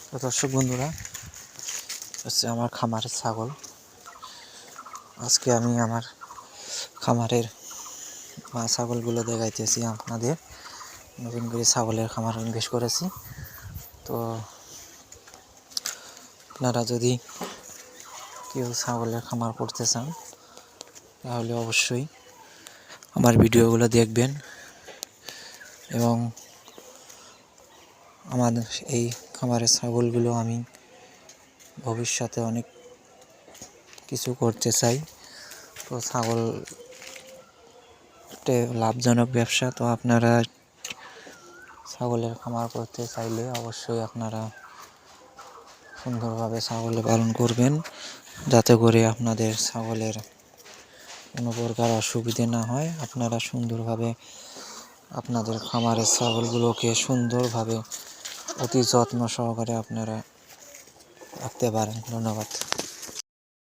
তো দর্শক বন্ধুরা, হচ্ছে আমার খামারের ছাগল। আজকে আমি আমার খামারের ছাগলগুলো দেখাইতেছি আপনাদের। নতুন করে ছাগলের খামার ইনভেস্ট করেছি। তো আপনারা যদি কেউ ছাগলের খামার করতে চান তাহলে অবশ্যই আমার ভিডিওগুলো দেখবেন এবং আমাদের এই খামারের ছাগলগুলো আমি ভবিষ্যতে অনেক কিছু করতে চাই। তো ছাগল লাভজনক ব্যবসা। তো আপনারা ছাগলের খামার করতে চাইলে অবশ্যই আপনারা সুন্দরভাবে ছাগল পালন করবেন, যাতে করে আপনাদের ছাগলের কোনো প্রকার অসুবিধে না হয়। আপনারা সুন্দরভাবে আপনাদের খামারের ছাগলগুলোকে সুন্দরভাবে অতি যত্ন সহকারে আপনারা রাখতে পারেন। ধন্যবাদ।